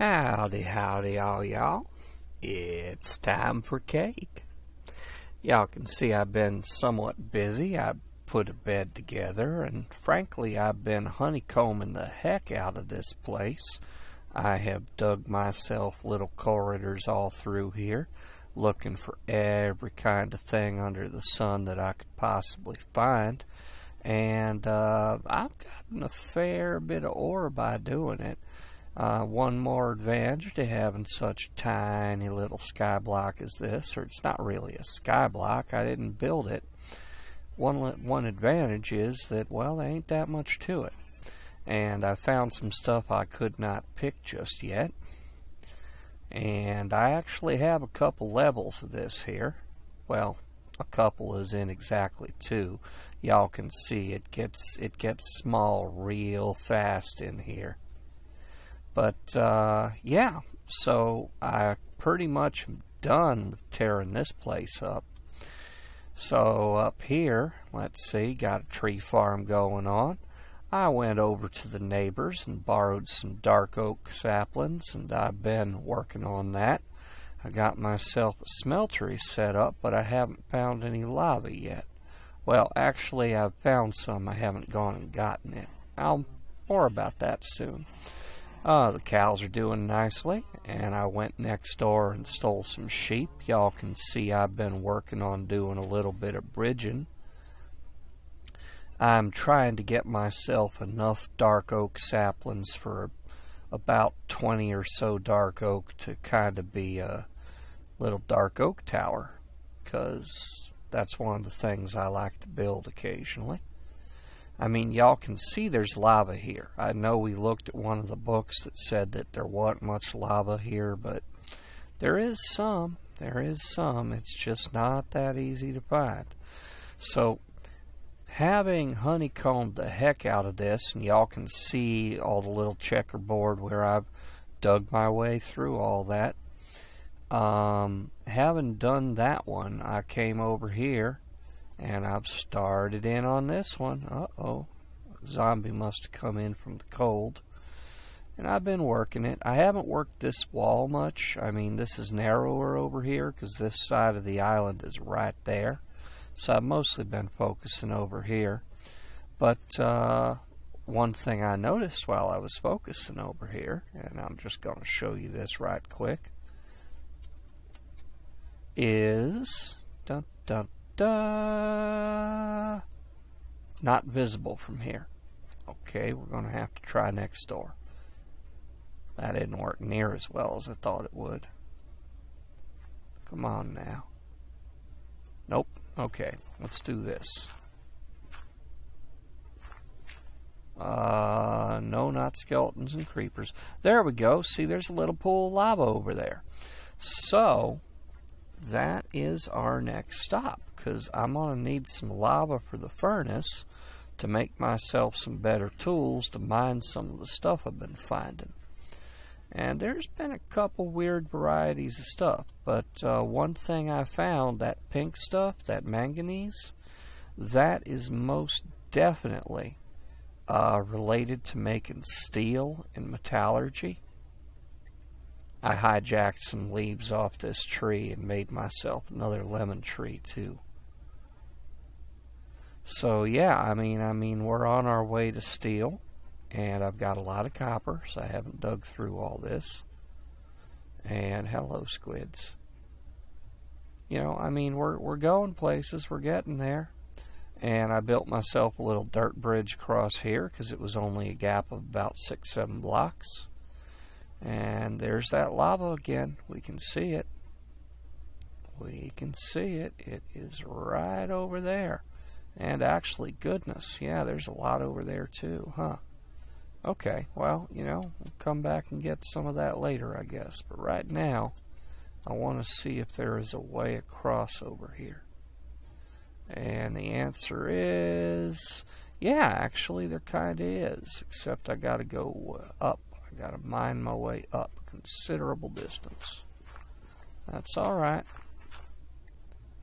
Howdy, howdy, all y'all. It's time for cake. Y'all can see I've been somewhat busy. I put a bed together, and frankly, I've been honeycombing the heck out of this place. I have dug myself little corridors all through here, looking for every kind of thing under the sun that I could possibly find. And I've gotten a fair bit of ore by doing it. One more advantage to having such a tiny little sky block as this, or it's not really a sky block, I didn't build it. One advantage is that, well, there ain't that much to it. And I found some stuff I could not pick just yet. And I actually have a couple levels of this here. Well, a couple is in exactly two. Y'all can see it gets small real fast in here. But yeah, so I pretty much am done with tearing this place up. So up here, let's see, got a tree farm going on. I went over to the neighbors and borrowed some dark oak saplings, and I've been working on that. I got myself a smeltery set up, but I haven't found any lava yet. Well, actually, I've found some. I haven't gone and gotten it. More about that soon. The cows are doing nicely, and I went next door and stole some sheep. Y'all can see I've been working on doing a little bit of bridging. I'm trying to get myself enough dark oak saplings for about 20 or so dark oak to kind of be a little dark oak tower, because that's one of the things I like to build occasionally. I mean, y'all can see there's lava here. I know we looked at one of the books that said that there wasn't much lava here, but there is some. There is some. It's just not that easy to find. So, having honeycombed the heck out of this, and y'all can see all the little checkerboard where I've dug my way through all that. Having done that one, I came over here, and I've started in on this one. Uh-oh. Zombie must have come in from the cold. And I've been working it. I haven't worked this wall much. I mean, this is narrower over here because this side of the island is right there. So I've mostly been focusing over here. But one thing I noticed while I was focusing over here, and I'm just going to show you this right quick, is not visible from here. Okay, we're going to have to try next door. That didn't work near as well as I thought it would. Come on now. Nope. Okay, let's do this. No, not skeletons and creepers. There we go. See, there's a little pool of lava over there. So, that is our next stop, because I'm going to need some lava for the furnace to make myself some better tools to mine some of the stuff I've been finding. And there's been a couple weird varieties of stuff, but one thing I found, that pink stuff, that manganese, that is most definitely related to making steel and metallurgy. I hijacked some leaves off this tree and made myself another lemon tree too. So yeah, I mean we're on our way to steel, and I've got a lot of copper, so I haven't dug through all this. And hello, squids. You know, I mean we're going places, we're getting there. And I built myself a little dirt bridge across here because it was only a gap of about 6-7 blocks. And there's that lava again. We can see it. We can see it. It is right over there. And actually, goodness, yeah, there's a lot over there too, huh? Okay, well, you know, we'll come back and get some of that later, I guess. But right now, I want to see if there is a way across over here. And the answer is, yeah, actually, there kind of is. Except I got to go up. I got to mine my way up a considerable distance. That's all right.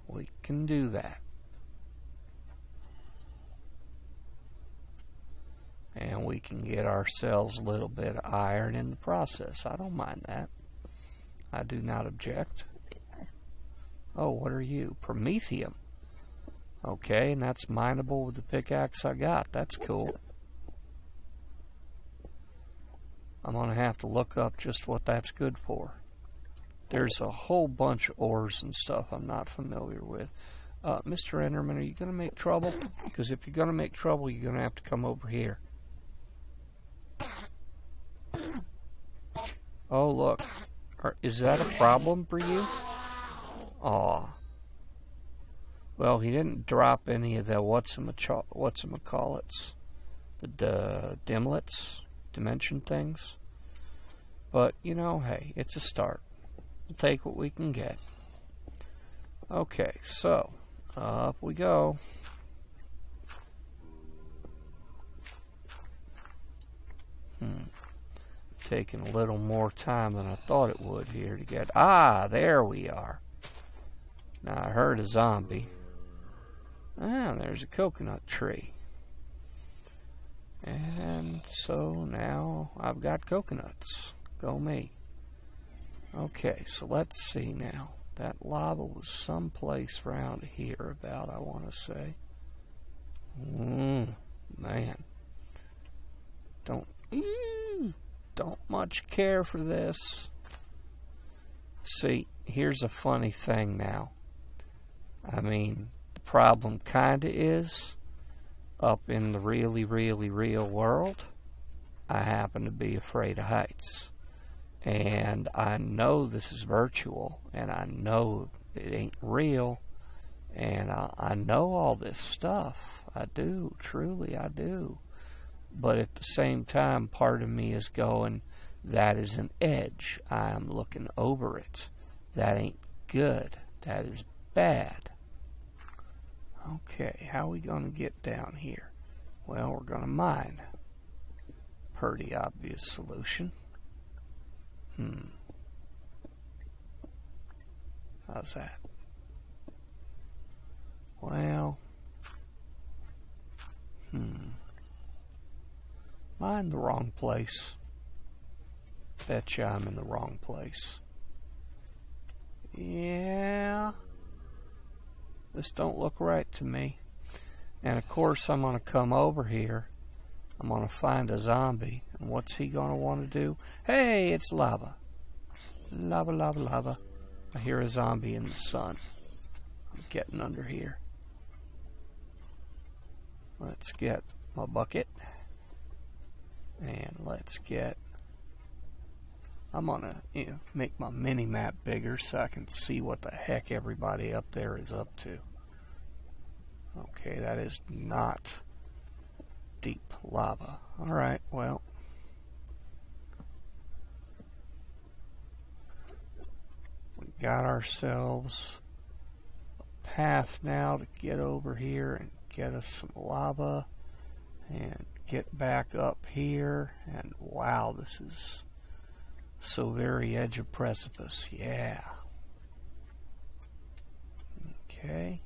We can do that. And we can get ourselves a little bit of iron in the process. I don't mind that. I do not object. Oh, what are you? Promethium. Okay, and that's mineable with the pickaxe I got. That's cool. I'm going to have to look up just what that's good for. There's a whole bunch of ores and stuff I'm not familiar with. Mr. Enderman, are you going to make trouble? Because if you're going to make trouble, you're going to have to come over here. Oh, look. Is that a problem for you? Aw. Well, he didn't drop any of the whatchamacallits. The dimlets, dimension things. But, you know, hey, it's a start. We'll take what we can get. Okay, so, up we go. Taking a little more time than I thought it would here to get... Ah, there we are. Now, I heard a zombie. Ah, there's a coconut tree. And so now I've got coconuts. Go me. Okay, so let's see now. That lava was someplace around here about, I want to say. Man. Don't much care for this. See, here's a funny thing now. I mean, the problem kinda is, up in the really, really real world, I happen to be afraid of heights. And I know this is virtual, and I know it ain't real, and I know all this stuff. I do, truly I do. But at the same time, part of me is going, that is an edge. I am looking over it. That ain't good. That is bad. Okay, how are we going to get down here? Well, we're going to mine. Pretty obvious solution. How's that? Well, Am I in the wrong place? Betcha I'm in the wrong place. Yeah. This don't look right to me. And of course I'm going to come over here. I'm going to find a zombie. And what's he going to want to do? Hey, it's lava. Lava, lava, lava. I hear a zombie in the sun. I'm getting under here. Let's get my bucket. And let's get... I'm going to make my mini-map bigger so I can see what the heck everybody up there is up to. Okay, that is not deep lava. Alright, well. We got ourselves a path now to get over here and get us some lava and get back up here. And wow, this is so very edge of precipice. Yeah. Okay.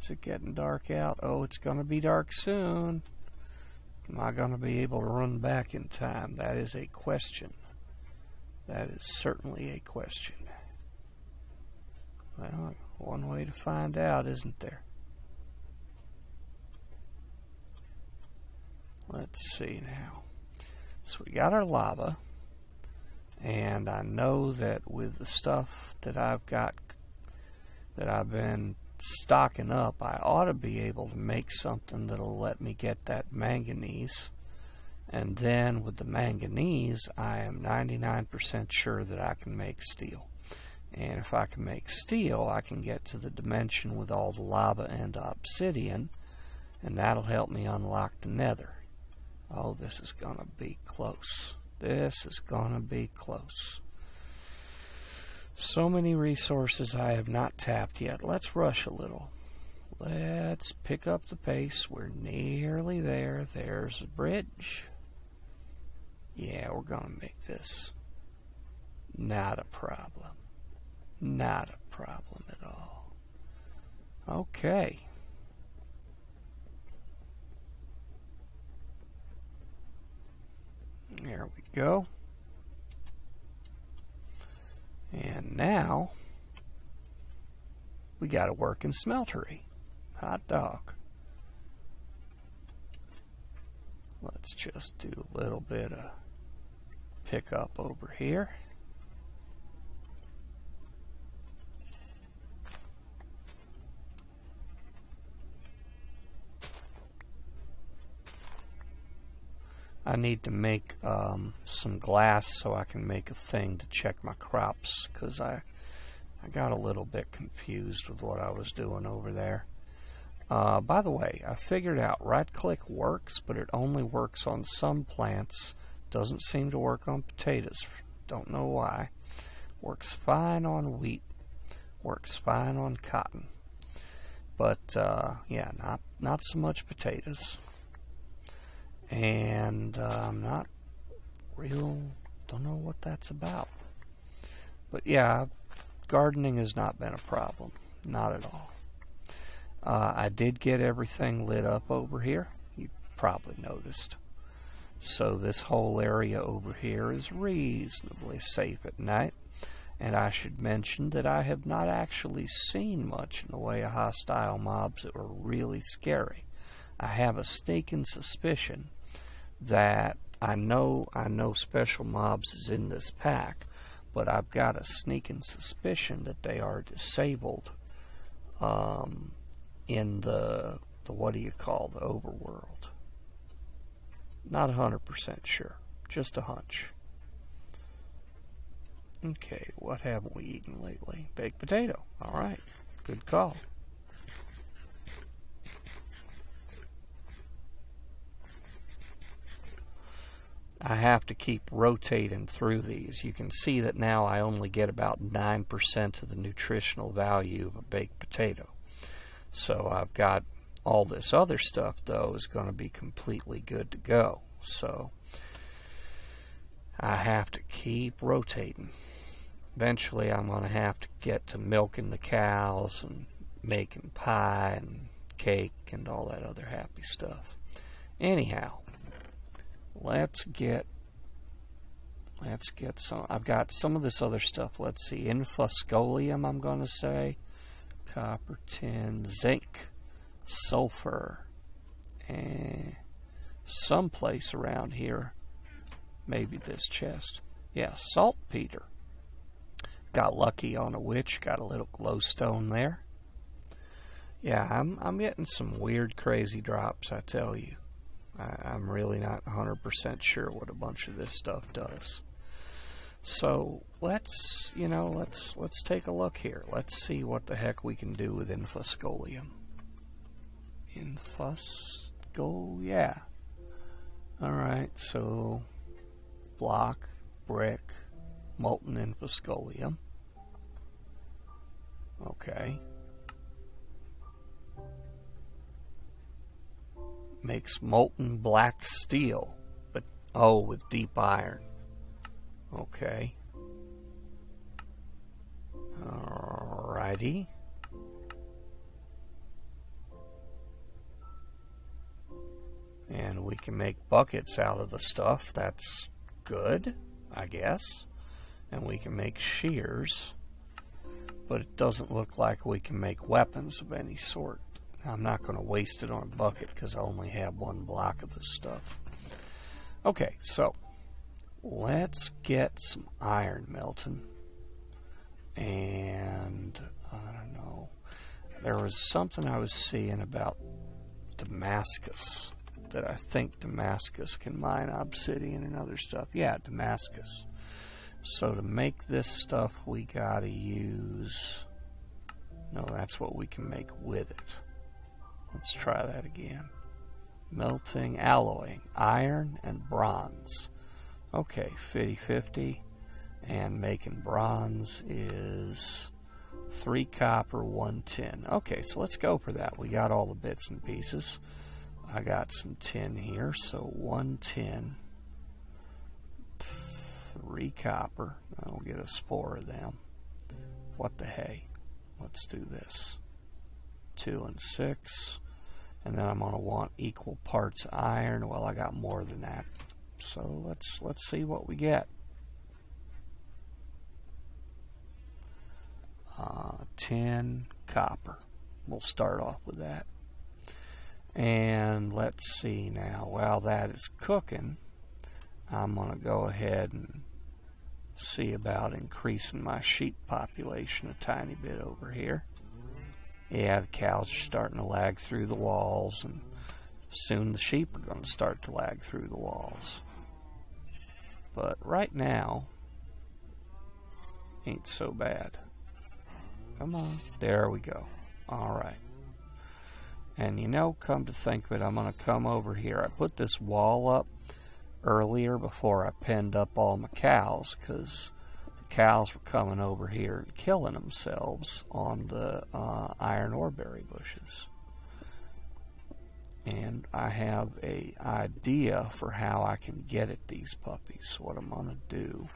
Is it getting dark out? Oh, it's going to be dark soon. Am I going to be able to run back in time? That is a question. That is certainly a question. Well, one way to find out, isn't there? Let's see now. So we got our lava. And I know that with the stuff that I've got, that I've been stocking up, I ought to be able to make something that'll let me get that manganese. And then with the manganese, I am 99% sure that I can make steel. And if I can make steel, I can get to the dimension with all the lava and obsidian, and that'll help me unlock the nether. Oh, this is gonna be close. This is gonna be close. So many resources I have not tapped yet. Let's rush a little. Let's pick up the pace. We're nearly there. There's a bridge. Yeah, we're gonna make this. Not a problem. Not a problem at all. Okay. There we go. And now we got a working smeltery. Hot dog. Let's just do a little bit of pickup over here. I need to make some glass so I can make a thing to check my crops, because I got a little bit confused with what I was doing over there. By the way, I figured out right-click works, but it only works on some plants. Doesn't seem to work on potatoes. Don't know why. Works fine on wheat. Works fine on cotton. But yeah, not so much potatoes. And I'm not don't know what that's about. But yeah, gardening has not been a problem. Not at all. I did get everything lit up over here. You probably noticed. So this whole area over here is reasonably safe at night. And I should mention that I have not actually seen much in the way of hostile mobs that were really scary. I have a sneaking suspicion that I know special mobs is in this pack, but I've got a sneaking suspicion that they are disabled in the what do you call, the overworld. Not 100% sure, just a hunch. Okay, what haven't we eaten lately? Baked potato. All right, good call. I have to keep rotating through these. You can see that now I only get about 9% of the nutritional value of a baked potato. So I've got all this other stuff, though, is going to be completely good to go. So I have to keep rotating. Eventually I'm going to have to get to milking the cows and making pie and cake and all that other happy stuff. Anyhow, let's get some. I've got some of this other stuff. Let's see. Infuscolium, I'm going to say. Copper, tin, zinc, sulfur, and someplace around here. Maybe this chest. Yeah, saltpeter. Got lucky on a witch. Got a little glowstone there. Yeah, I'm getting some weird, crazy drops, I tell you. I'm really not 100% sure what a bunch of this stuff does. So let's take a look here. Let's see what the heck we can do with infuscolium. Yeah. All right. So block, brick, molten infuscolium. Okay. Makes molten black steel, but with deep iron. Okay. Alrighty. And we can make buckets out of the stuff. That's good, I guess. And we can make shears, but it doesn't look like we can make weapons of any sort. I'm not going to waste it on a bucket because I only have one block of this stuff. Okay, so let's get some iron melting. And I don't know. There was something I was seeing about Damascus, that I think Damascus can mine obsidian and other stuff. Yeah, Damascus. So to make this stuff, we gotta use... No, that's what we can make with it. Let's try that again. Melting, alloying, iron and bronze. Okay, 50-50. And making bronze is 3 copper, 1 tin. Okay, so let's go for that. We got all the bits and pieces. I got some tin here, so 1 tin, 3 copper. I'll get us 4 of them. What the hey? Let's do this. 2 and 6. And then I'm going to want equal parts iron. Well, I got more than that. So let's see what we get. 10 copper. We'll start off with that. And let's see now. While that is cooking, I'm going to go ahead and see about increasing my sheep population a tiny bit over here. Yeah, the cows are starting to lag through the walls, and soon the sheep are going to start to lag through the walls. But right now, ain't so bad. Come on. There we go. Alright. And you know, come to think of it, I'm going to come over here. I put this wall up earlier before I penned up all my cows, because the cows were coming over here and killing themselves on the iron oreberry bushes. And I have an idea for how I can get at these puppies. So what I'm going to do...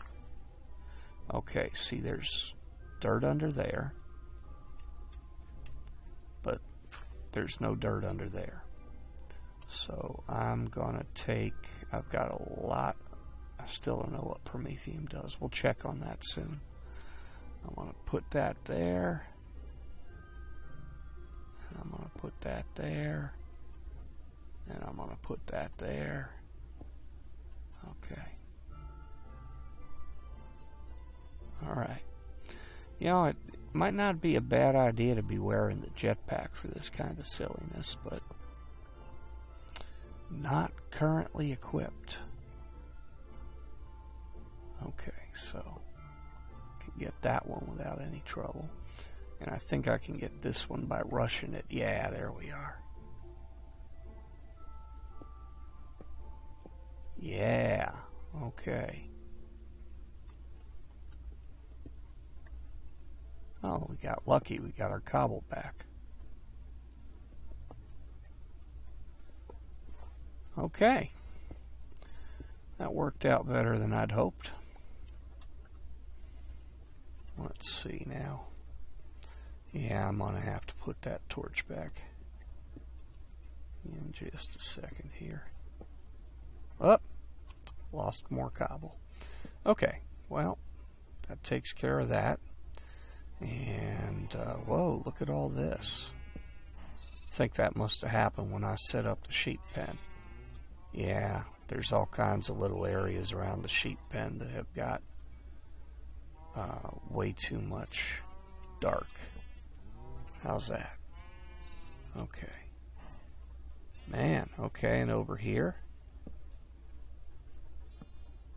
Okay, see, there's dirt under there. But there's no dirt under there. So I'm going to take... I've got a lot... I still don't know what promethium does. We'll check on that soon. I'm going to put that there. And I'm going to put that there. And I'm going to put that there. Okay. Alright. You know, it might not be a bad idea to be wearing the jetpack for this kind of silliness, but not currently equipped. Okay, so can get that one without any trouble. And I think I can get this one by rushing it. Yeah, there we are. Yeah, okay. Oh, we got lucky. We got our cobble back. Okay. That worked out better than I'd hoped. Let's see now. Yeah, I'm going to have to put that torch back in just a second here. Oh, lost more cobble. Okay, well, that takes care of that. And, whoa, look at all this. I think that must have happened when I set up the sheep pen. Yeah, there's all kinds of little areas around the sheep pen that have got way too much dark. How's that? Okay. Man, okay, and over here?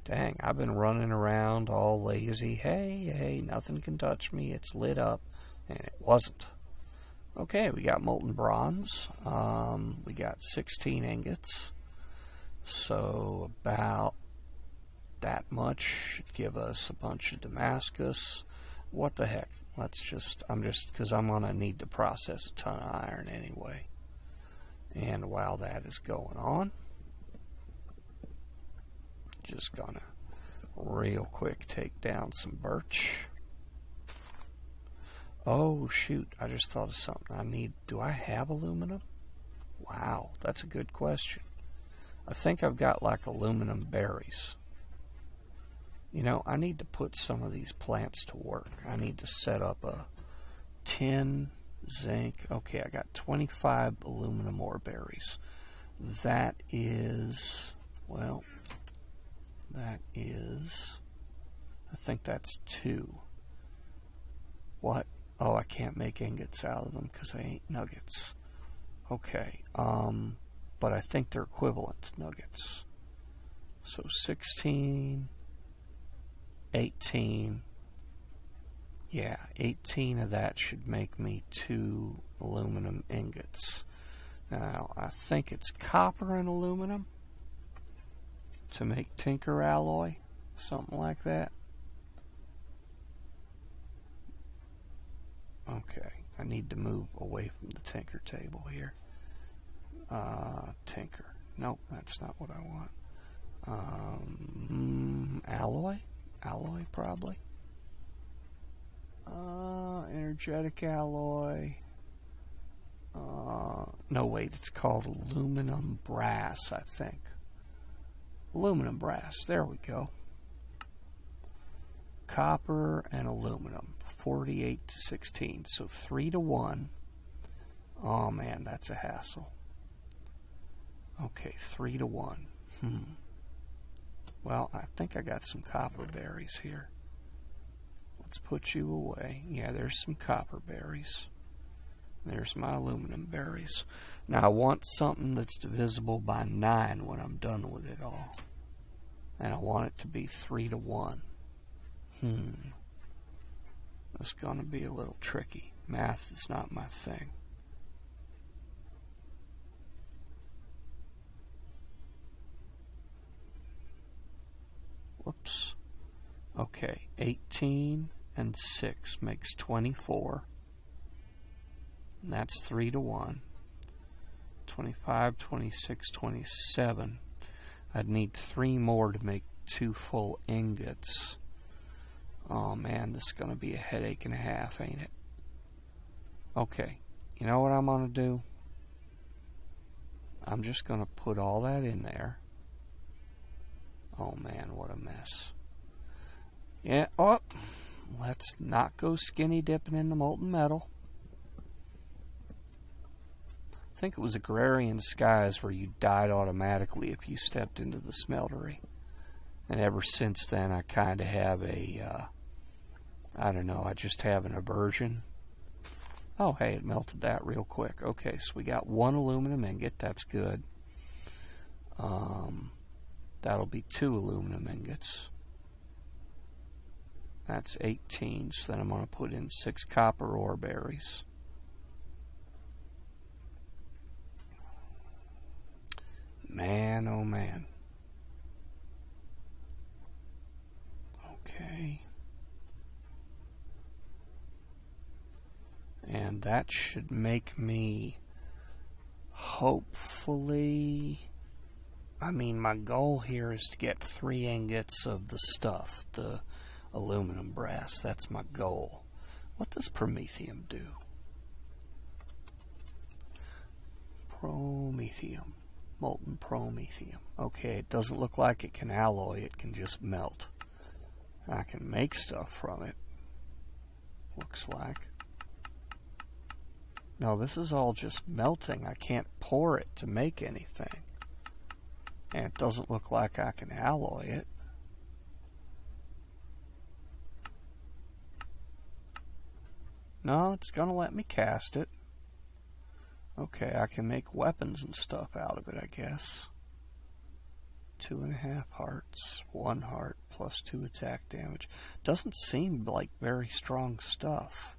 Dang, I've been running around all lazy. Hey, nothing can touch me. It's lit up. And it wasn't. Okay, we got molten bronze. We got 16 ingots. So about that much should give us a bunch of Damascus. What the heck? Because I'm going to need to process a ton of iron anyway. And while that is going on, just gonna real quick take down some birch. Oh shoot, I just thought of something. Do I have aluminum? Wow, that's a good question. I think I've got like aluminum berries. You know, I need to put some of these plants to work. I need to set up a tin, zinc. Okay, I got 25 aluminum ore berries. That is, well, I think that's 2. What? Oh, I can't make ingots out of them because they ain't nuggets. Okay, but I think they're equivalent to nuggets. So 16, 18, yeah, 18 of that should make me 2 aluminum ingots. Now, I think it's copper and aluminum to make tinker alloy, something like that. Okay, I need to move away from the tinker table here. Tinker. Nope, that's not what I want. Alloy? Alloy, probably. Energetic alloy. No, wait, it's called aluminum brass, I think. Aluminum brass. There we go. Copper and aluminum. 48 to 16. So 3 to 1. Oh man, that's a hassle. Okay, 3 to 1. Well, I think I got some copper berries here. Let's put you away. Yeah, there's some copper berries. There's my aluminum berries. Now I want something that's divisible by 9 when I'm done with it all. And I want it to be 3 to 1. That's going to be a little tricky. Math is not my thing. Whoops. Okay, 18 and 6 makes 24. And that's 3 to 1. 25, 26, 27. I'd need 3 more to make 2 full ingots. Oh man, this is going to be a headache and a half, ain't it? Okay, you know what I'm going to do? I'm just going to put all that in there. Oh man, what a mess. Yeah, oh, let's not go skinny dipping in the molten metal. I think it was Agrarian Skies where you died automatically if you stepped into the smeltery. And ever since then I kind of have a, I don't know, I just have an aversion. Oh hey, it melted that real quick. Okay, so we got 1 aluminum ingot, that's good. That'll be 2 aluminum ingots. That's 18, so then I'm going to put in 6 copper ore berries. Man, oh man. Okay. And that should make me, hopefully, I mean, my goal here is to get 3 ingots of the stuff, the aluminum brass. That's my goal. What does promethium do? Promethium. Molten promethium. Okay, it doesn't look like it can alloy, it can just melt. I can make stuff from it. Looks like. No, this is all just melting. I can't pour it to make anything. And it doesn't look like I can alloy it. No, it's going to let me cast it. Okay, I can make weapons and stuff out of it, I guess. 2.5 hearts, 1 heart, plus 2 attack damage. Doesn't seem like very strong stuff.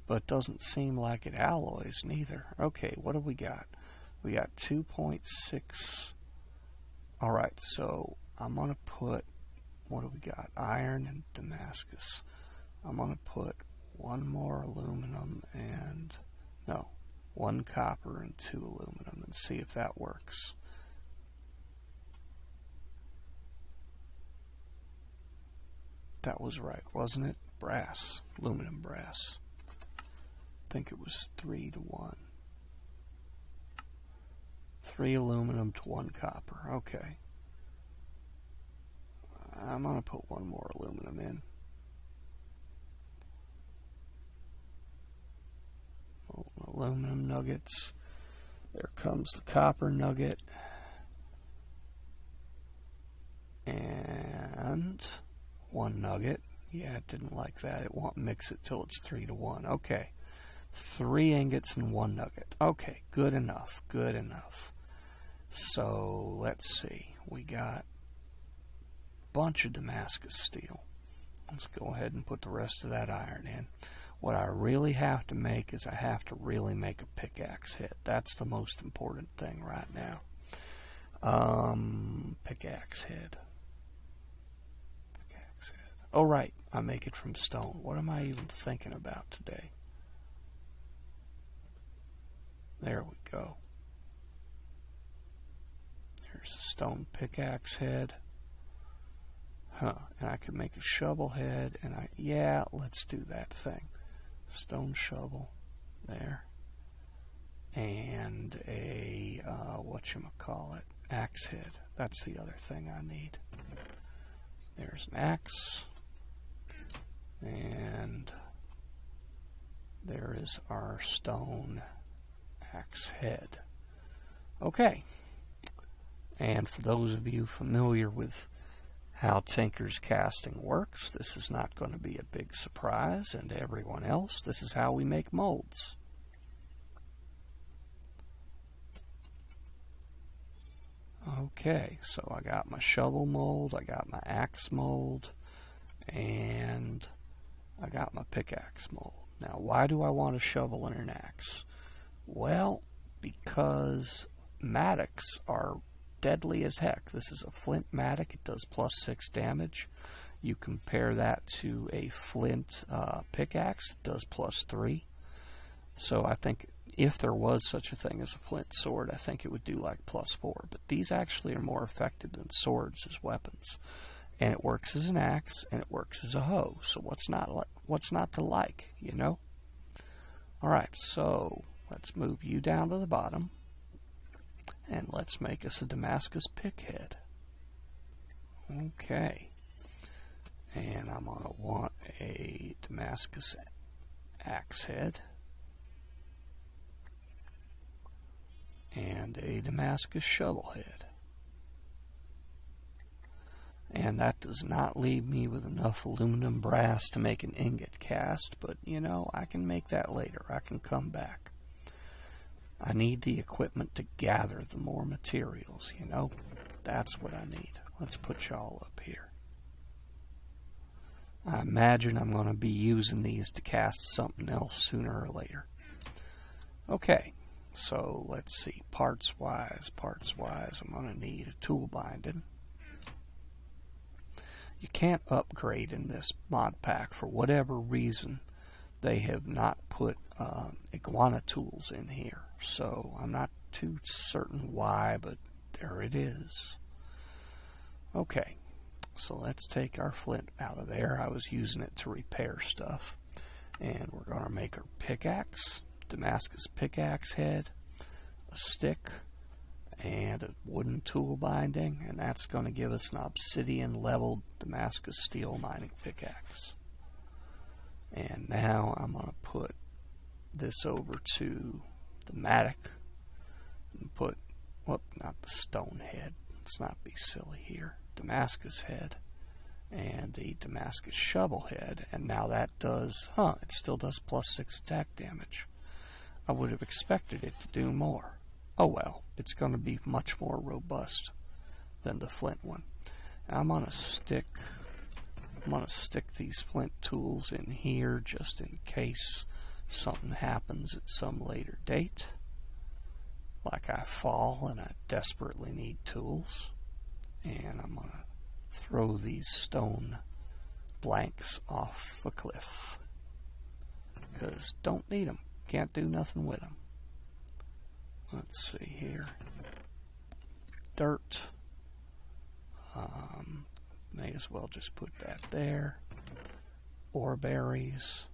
But doesn't seem like it alloys neither. Okay, what do we got? We got 2.6. Alright, so I'm going to put, what do we got? Iron and Damascus. I'm going to put 1 more aluminum and, no, 1 copper and 2 aluminum and see if that works. That was right, wasn't it? Brass, aluminum brass. I think it was 3 to 1. 3 aluminum to 1 copper. Okay. I'm going to put 1 more aluminum in. Aluminum nuggets. There comes the copper nugget. And 1 nugget. Yeah, it didn't like that. It won't mix it till it's 3 to 1. Okay. 3 ingots and 1 nugget. Okay, good enough. Good enough. So, let's see. We got a bunch of Damascus Steel. Let's go ahead and put the rest of that iron in. What I really have to make is I have to really make a pickaxe head. That's the most important thing right now. Pickaxe head. Pickaxe head. Oh, right. I make it from stone. What am I even thinking about today? There we go. Here's a stone pickaxe head. Huh. And I could make a shovel head. And yeah, let's do that thing. Stone shovel. There. And a, whatchamacallit, axe head. That's the other thing I need. There's an axe. And there is our stone axe head. Okay. And for those of you familiar with how Tinker's casting works, this is not going to be a big surprise, and to everyone else, this is how we make molds. Okay, so I got my shovel mold, I got my axe mold, and I got my pickaxe mold. Now, why do I want a shovel and an axe? Well, because mattocks are deadly as heck. This is a flint mattock. It does +6 damage. You compare that to a flint pickaxe, it does +3. So I think if there was such a thing as a flint sword, I think it would do like +4. But these actually are more effective than swords as weapons. And it works as an axe, and it works as a hoe. So what's not to like, you know? Alright, so let's move you down to the bottom. And let's make us a Damascus pick head. Okay. And I'm going to want a Damascus axe head. And a Damascus shovel head. And that does not leave me with enough aluminum brass to make an ingot cast, but you know, I can make that later. I can come back. I need the equipment to gather the more materials, you know. That's what I need. Let's put y'all up here. I imagine I'm going to be using these to cast something else sooner or later. Okay, so let's see. Parts-wise, I'm going to need a tool binding. You can't upgrade in this mod pack for whatever reason. They have not put iguana tools in here, so I'm not too certain why, but there it is. Okay, so let's take our flint out of there. I was using it to repair stuff. And we're going to make our pickaxe, Damascus pickaxe head, a stick, and a wooden tool binding, and that's going to give us an obsidian leveled Damascus Steel mining pickaxe. And now I'm going to put this over to the mattock and put, whoop, not the stone head, let's not be silly here, Damascus head and the Damascus shovel head, and now that does, it still does +6 attack damage. I would have expected it to do more. Oh well, it's going to be much more robust than the flint one. And I'm going to stick these flint tools in here just in case something happens at some later date. Like I fall and I desperately need tools. And I'm going to throw these stone blanks off a cliff. Because don't need them. Can't do nothing with them. Let's see here. Dirt. May as well just put that there. Oreberries.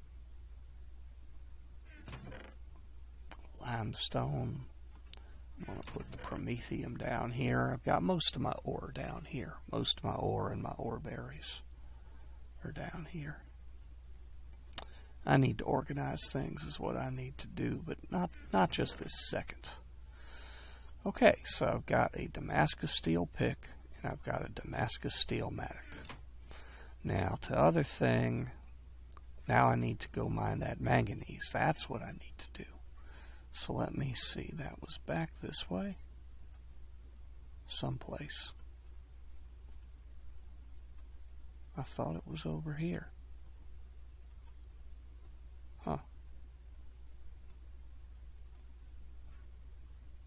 Limestone. I'm going to put the promethium down here. I've got most of my ore down here. Most of my ore and my oreberries are down here. I need to organize things is what I need to do, but not just this second. Okay, so I've got a Damascus Steel pick, and I've got a Damascus Steel mattock. Now, the other thing, now I need to go mine that manganese. That's what I need to do. So let me see, that was back this way, someplace. I thought it was over here. Huh.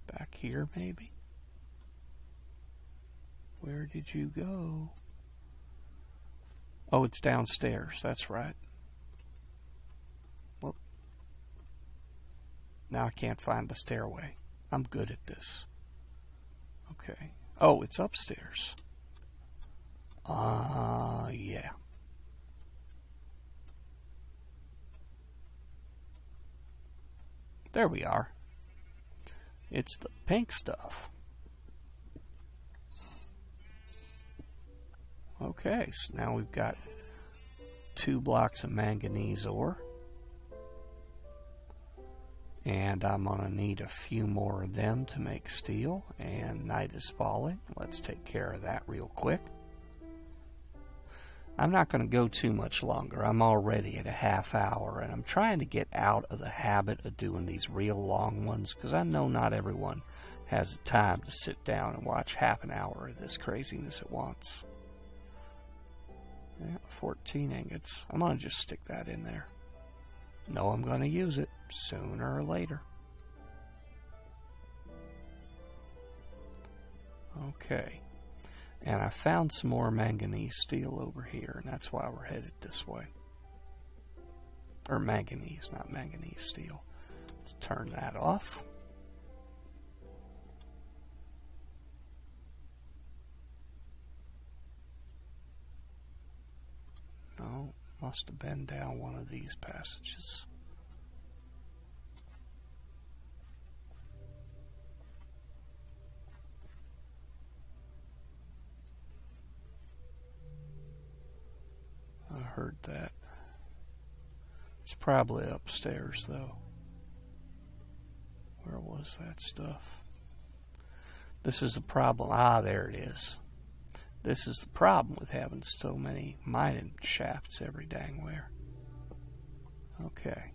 Back here, maybe? Where did you go? Oh, it's downstairs. That's right. Well, now I can't find the stairway. I'm good at this. Okay. Oh, it's upstairs. Yeah. There we are. It's the pink stuff. Okay, so now we've got 2 blocks of manganese ore. And I'm going to need a few more of them to make steel. And night is falling. Let's take care of that real quick. I'm not going to go too much longer. I'm already at a half hour, and I'm trying to get out of the habit of doing these real long ones, because I know not everyone has the time to sit down and watch half an hour of this craziness at once. Yeah, 14 ingots. I'm going to just stick that in there. Know I'm going to use it sooner or later. Okay. And I found some more manganese steel over here, and that's why we're headed this way. Or manganese, not manganese steel. Let's turn that off. No, must have been down one of these passages. I heard that. It's probably upstairs, though. Where was that stuff? This is the problem. Ah, there it is. This is the problem with having so many mining shafts every dang where. Okay.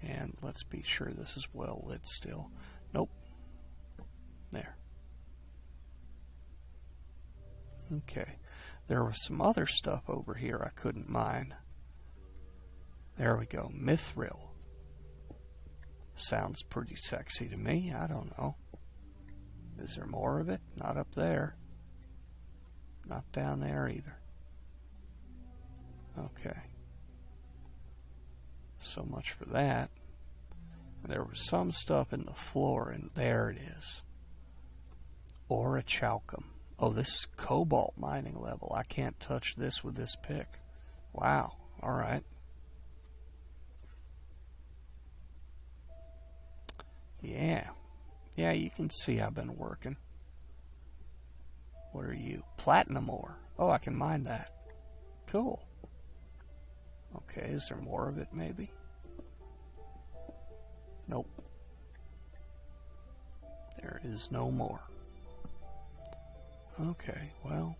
And let's be sure this is well lit still. Nope. There. Okay. There was some other stuff over here I couldn't mine. There we go. Mithril. Sounds pretty sexy to me. I don't know. Is there more of it? Not up there. Not down there either. Okay. So much for that. There was some stuff in the floor, and there it is. Orichalcum. Oh, this is cobalt mining level. I can't touch this with this pick. Wow. All right. Yeah. Yeah, you can see I've been working. What are you? Platinum ore. Oh, I can mine that. Cool. Okay, is there more of it maybe? Nope. There is no more. Okay, well,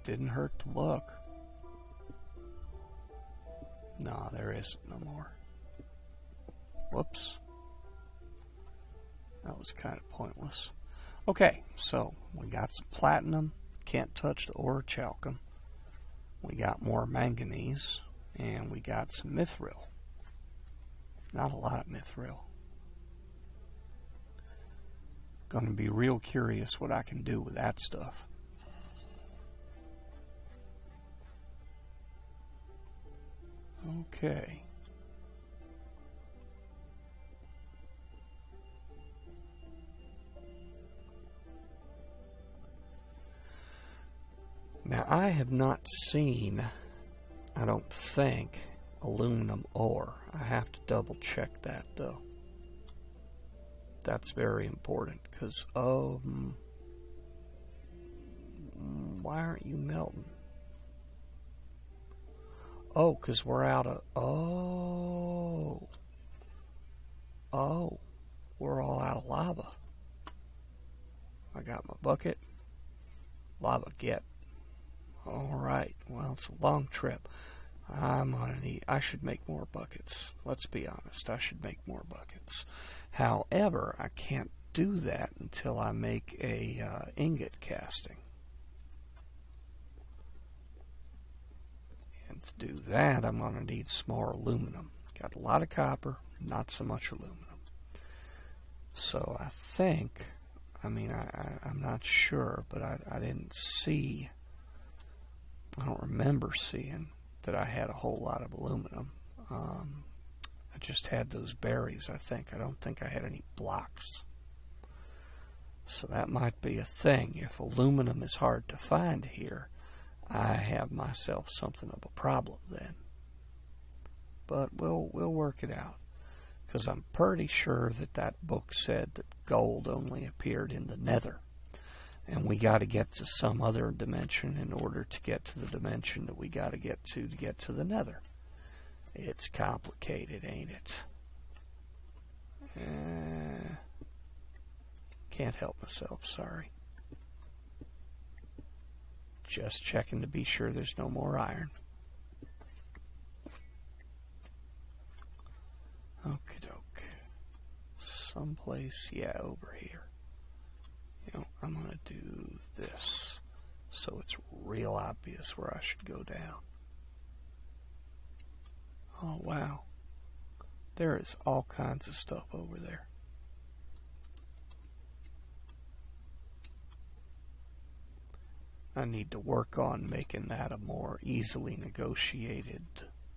didn't hurt to look. No, there isn't no more. Whoops. That was kind of pointless. Okay, so we got some platinum. Can't touch the orichalcum. We got more manganese. And we got some mithril. Not a lot of mithril. Gonna be real curious what I can do with that stuff. Okay. Now I have not seen, I don't think, aluminum ore. I have to double check that though. That's very important because why aren't you melting? Oh, because we're out of we're all out of lava. I got my bucket. Lava get. Alright, well, it's a long trip. I should make more buckets. Let's be honest, I should make more buckets. However, I can't do that until I make a ingot casting. And to do that, I'm going to need some more aluminum. Got a lot of copper, not so much aluminum. So I think, I'm not sure, but I didn't see, I don't remember seeing that I had a whole lot of aluminum. I just had those berries, I think. I don't think I had any blocks. So that might be a thing. If aluminum is hard to find here, I have myself something of a problem then. But we'll work it out. Because I'm pretty sure that book said that gold only appeared in the nether. And we got to get to some other dimension in order to get to the dimension that we got to get to the nether. It's complicated, ain't it? Can't help myself, sorry. Just checking to be sure there's no more iron. Okie doke. Someplace, yeah, over here. You know, I'm going to do this so it's real obvious where I should go down. Oh, wow. There is all kinds of stuff over there. I need to work on making that a more easily negotiated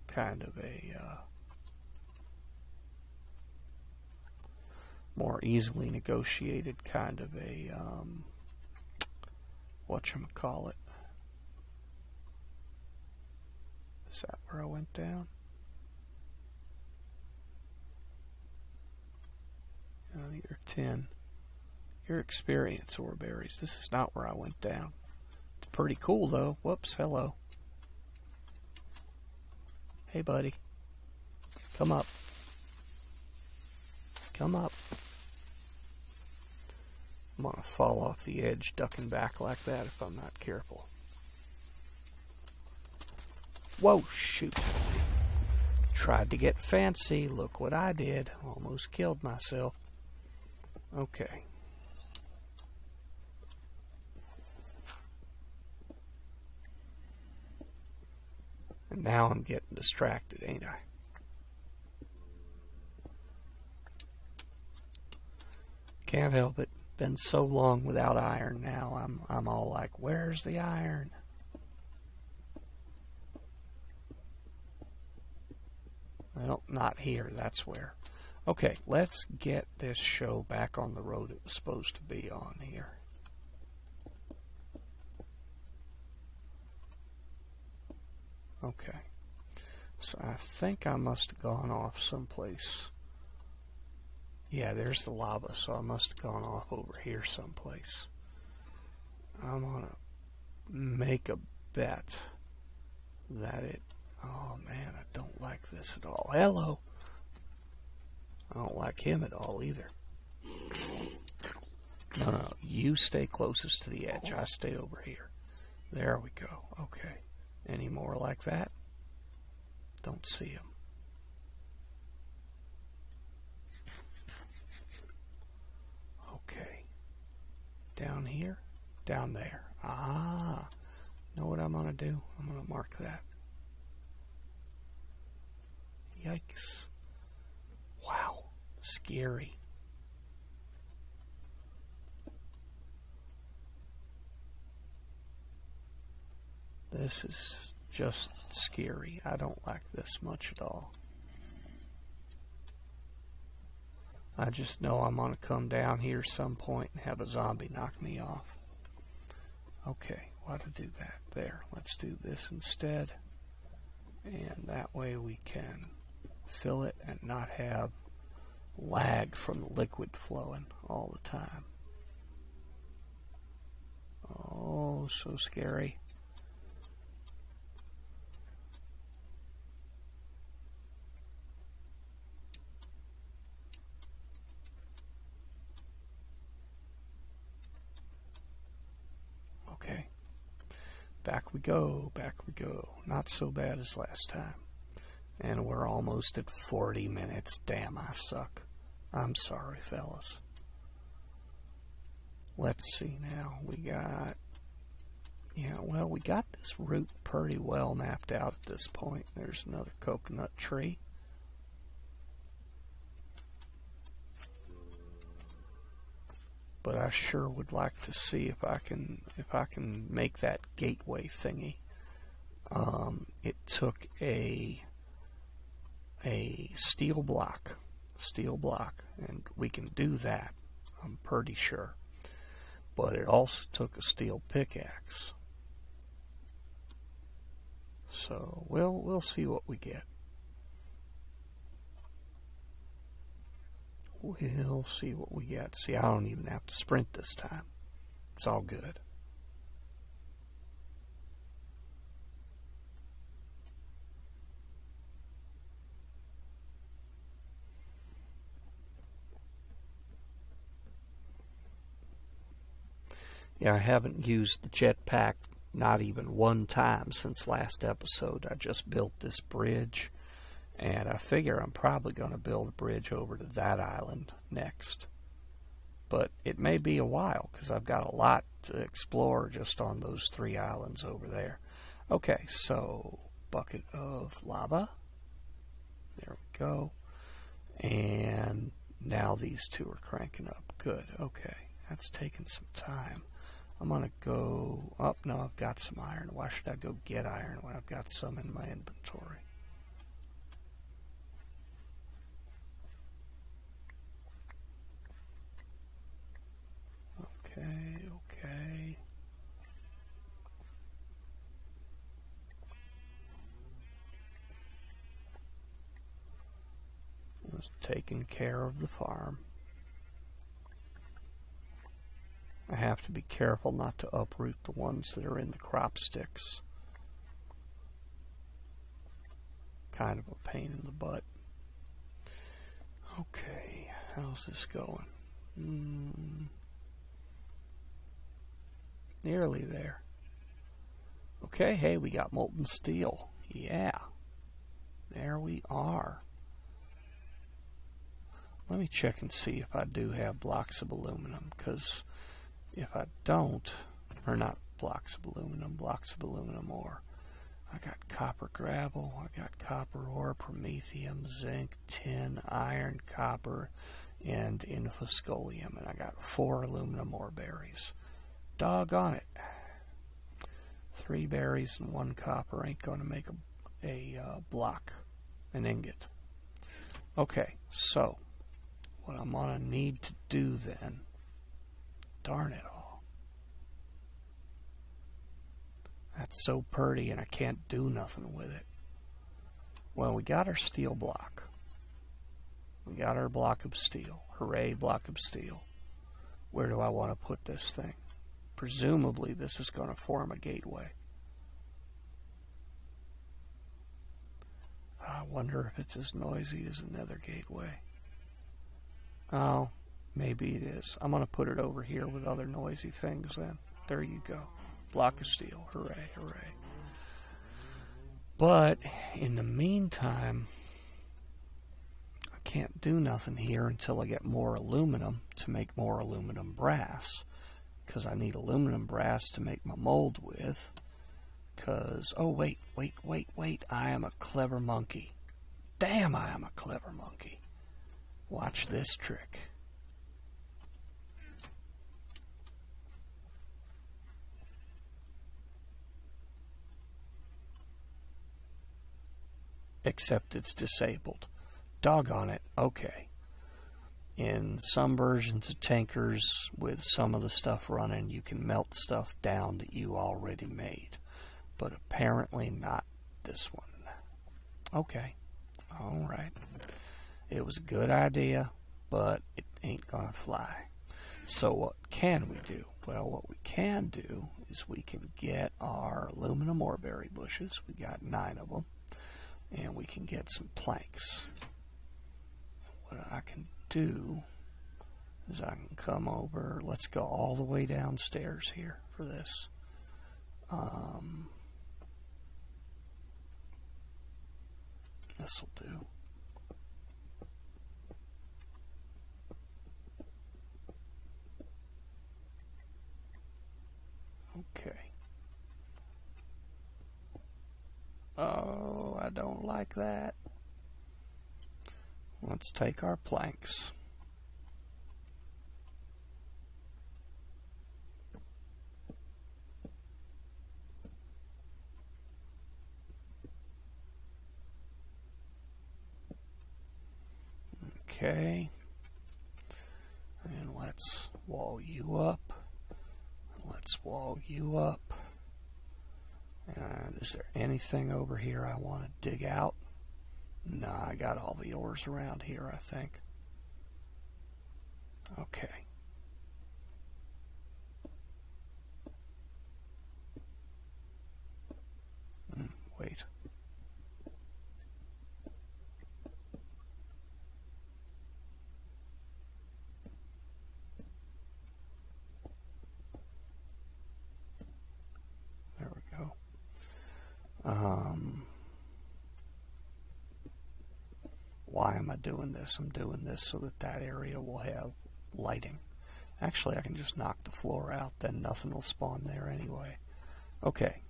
kind of a whatchamacallit. Is that where I went down? You're 10. Your experience, Oreberries. This is not where I went down. It's pretty cool, though. Whoops, hello. Hey, buddy. Come up. Come up. I'm going to fall off the edge, ducking back like that if I'm not careful. Whoa, shoot. Tried to get fancy. Look what I did. Almost killed myself. Okay. And now I'm getting distracted, ain't I? Can't help it. Been so long without iron now. I'm all like, where's the iron? Well, not here. That's where. Okay, let's get this show back on the road it was supposed to be on here. Okay. So I think I must have gone off someplace. Yeah, there's the lava, so I must have gone off over here someplace. I'm going to make a bet that it... Oh, man, I don't like this at all. Hello. I don't like him at all either. No, you stay closest to the edge. I stay over here. There we go. Okay. Any more like that? Don't see him. Okay. Down here? Down there. Ah. Know what I'm going to do? I'm going to mark that. Yikes. Wow. Scary. This is just scary. I don't like this much at all. I just know I'm going to come down here some point and have a zombie knock me off. Okay, why to do that? There, let's do this instead. And that way we can fill it and not have lag from the liquid flowing all the time. Oh, so scary. Okay. Back we go, back we go. Not so bad as last time. And we're almost at 40 minutes. Damn, I suck. I'm sorry, fellas. Let's see now. We got... Yeah, well, we got this route pretty well mapped out at this point. There's another coconut tree. But I sure would like to see if I can make that gateway thingy. It took a steel block, and we can do that. I'm pretty sure. But it also took a steel pickaxe. So we'll see what we get. We'll see what we get. See, I don't even have to sprint this time. It's all good. Yeah, I haven't used the jetpack not even one time since last episode. I just built this bridge, and I figure I'm probably going to build a bridge over to that island next. But it may be a while because I've got a lot to explore just on those 3 islands over there. Okay, so bucket of lava. There we go. And now these 2 are cranking up. Good, okay. That's taking some time. I'm going to go up. No, I've got some iron. Why should I go get iron when I've got some in my inventory? Okay. Just taking care of the farm. I have to be careful not to uproot the ones that are in the crop sticks. Kind of a pain in the butt. Okay, how's this going? Nearly there. Okay, hey, we got molten steel. Yeah. There we are. Let me check and see if I do have blocks of aluminum, because if I don't, or not blocks of aluminum ore. I got copper gravel, I got copper ore, promethium, zinc, tin, iron, copper, and infoscolium, and I got 4 aluminum ore berries. Doggone it. 3 berries and 1 copper ain't going to make a block, an ingot. Okay, so what I'm going to need to do then, darn it all. That's so pretty and I can't do nothing with it. Well, we got our steel block. We got our block of steel. Hooray, block of steel. Where do I want to put this thing? Presumably this is going to form a gateway. I wonder if it's as noisy as a nether gateway. Oh, maybe it is. I'm going to put it over here with other noisy things then. There you go. Block of steel. Hooray, hooray. But in the meantime, I can't do nothing here until I get more aluminum to make more aluminum brass. Because I need aluminum brass to make my mold with. Because, oh, wait. I am a clever monkey. Damn, I am a clever monkey. Watch this trick. Except it's disabled. Doggone it. Okay. In some versions of tankers with some of the stuff running, you can melt stuff down that you already made. But apparently not this one. Okay. Alright. It was a good idea, but it ain't gonna fly. So what can we do? Well, what we can do is we can get our aluminum oreberry bushes. We got 9 of them. And we can get some planks. What I can do is I can come over. Let's go all the way downstairs here for this. This'll do. Okay. Oh, I don't like that. Let's take our planks. Okay. And let's wall you up. Let's wall you up. And is there anything over here I want to dig out? Nah, I got all the ores around here, I think. Okay. doing this? I'm doing this so that that area will have lighting. Actually, I can just knock the floor out, then nothing will spawn there anyway. Okay.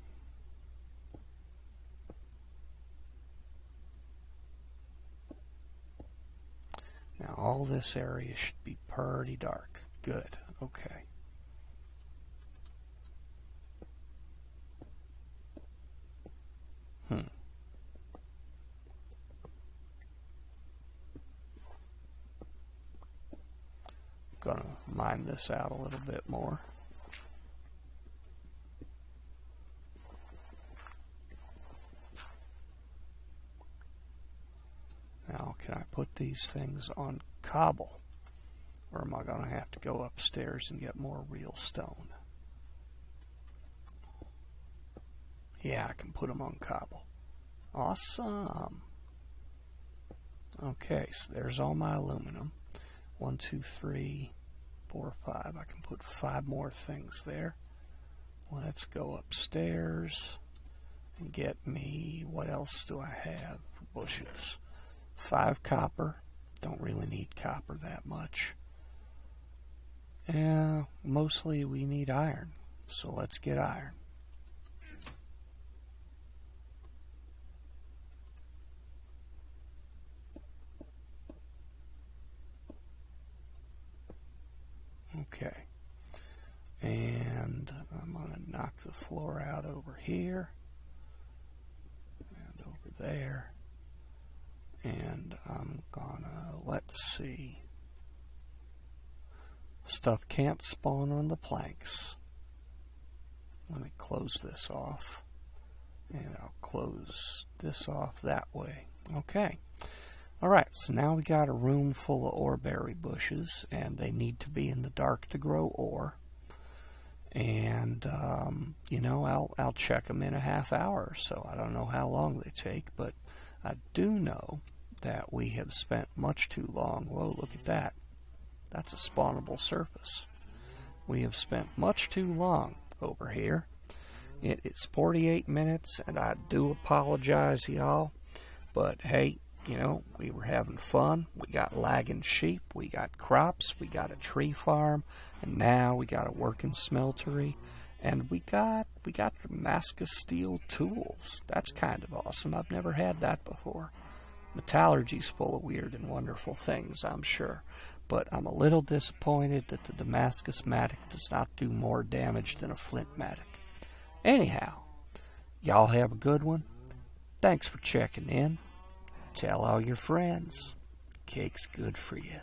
Now all this area should be pretty dark. Good. Okay. Gonna mine this out a little bit more. Now, can I put these things on cobble? Or am I going to have to go upstairs and get more real stone? Yeah, I can put them on cobble. Awesome. Okay, so there's all my aluminum. 1, 2, 3, 4, 5. I can put 5 more things there. Let's go upstairs and get me, what else do I have for bushes? 5 copper. Don't really need copper that much. Mostly we need iron. So let's get iron. Okay. And I'm going to knock the floor out over here. And over there. And I'm gonna, let's see. Stuff can't spawn on the planks. Let me close this off. And I'll close this off that way. Okay. Alright, so now we got a room full of oreberry bushes, and they need to be in the dark to grow ore. And, you know, I'll check them in a half hour or so. I don't know how long they take, but I do know that we have spent much too long. Whoa, look at that. That's a spawnable surface. We have spent much too long over here. It's 48 minutes, and I do apologize, y'all. But, hey, you know, we were having fun. We got lagging sheep. We got crops. We got a tree farm. And now we got a working smeltery. And we got Damascus Steel tools. That's kind of awesome. I've never had that before. Metallurgy's full of weird and wonderful things, I'm sure. But I'm a little disappointed that the Damascus Matic does not do more damage than a Flint Matic. Anyhow, y'all have a good one. Thanks for checking in. Tell all your friends. Cake's good for you.